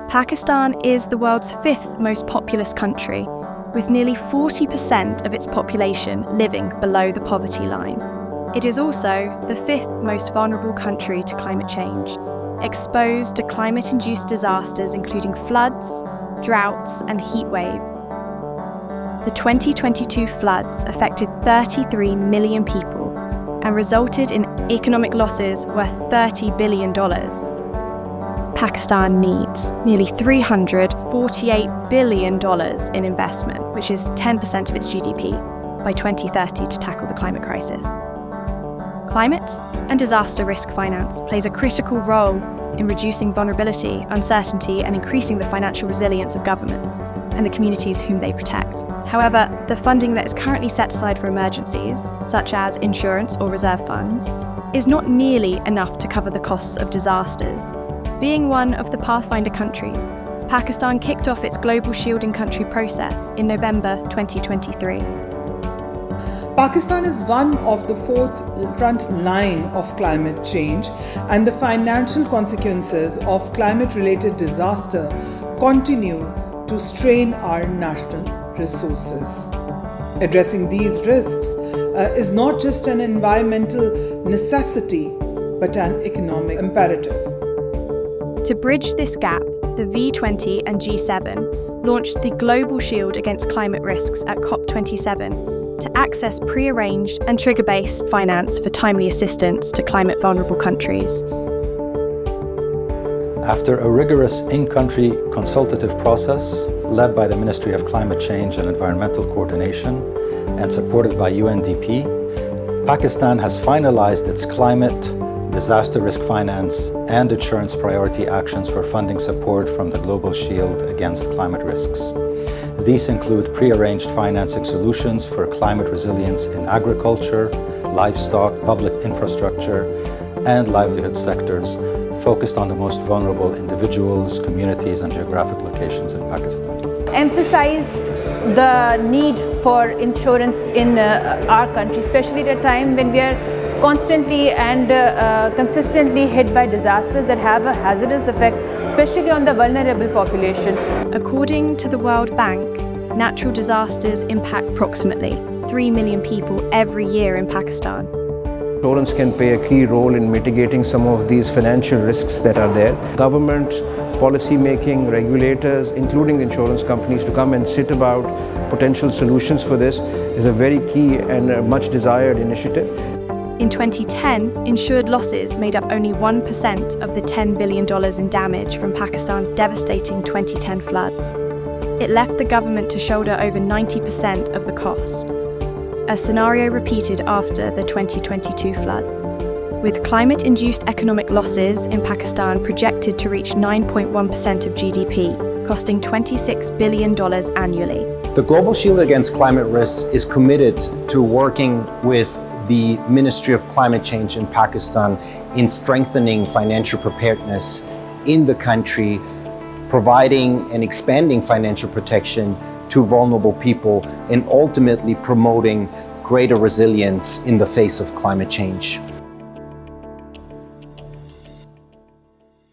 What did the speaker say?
Pakistan is the world's 5th most populous country, with nearly 40% of its population living below the poverty line. It is also the 5th most vulnerable country to climate change, exposed to climate-induced disasters including floods, droughts, and heat waves. The 2022 floods affected 33 million people and resulted in economic losses worth $30 billion. Pakistan needs nearly $348 billion in investment, which is 10% of its GDP, by 2030 to tackle the climate crisis. Climate and disaster risk finance plays a critical role in reducing vulnerability, uncertainty, and increasing the financial resilience of governments and the communities whom they protect. However, the funding that is currently set aside for emergencies, such as insurance or reserve funds, is not nearly enough to cover the costs of disasters. Being one of the Pathfinder countries, Pakistan kicked off its Global Shield in Country process in November 2023. Pakistan is one of the front line of climate change, and the financial consequences of climate-related disaster continue to strain our national resources. Addressing these risks is not just an environmental necessity, but an economic imperative. To bridge this gap, the V20 and G7 launched the Global Shield against climate risks at COP27 to access pre-arranged and trigger-based finance for timely assistance to climate-vulnerable countries. After a rigorous in-country consultative process led by the Ministry of Climate Change and Environmental Coordination and supported by UNDP, Pakistan has finalized its climate, disaster risk finance, and insurance priority actions for funding support from the Global Shield against climate risks. These include pre-arranged financing solutions for climate resilience in agriculture, livestock, public infrastructure, and livelihood sectors, focused on the most vulnerable individuals, communities, and geographic locations in Pakistan. Emphasized the need for insurance in our country, especially at a time when we are constantly and consistently hit by disasters that have a hazardous effect, especially on the vulnerable population. According to the World Bank, natural disasters impact approximately 3 million people every year in Pakistan. Insurance can play a key role in mitigating some of these financial risks that are there. Government, policy making, regulators, including insurance companies, to come and sit about potential solutions for this is a very key and a much desired initiative. In 2010, insured losses made up only 1% of the $10 billion in damage from Pakistan's devastating 2010 floods. It left the government to shoulder over 90% of the cost, a scenario repeated after the 2022 floods, with climate-induced economic losses in Pakistan projected to reach 9.1% of GDP, costing $26 billion annually. The Global Shield Against Climate Risks is committed to working with the Ministry of Climate Change in Pakistan in strengthening financial preparedness in the country, providing and expanding financial protection to vulnerable people, and ultimately promoting greater resilience in the face of climate change.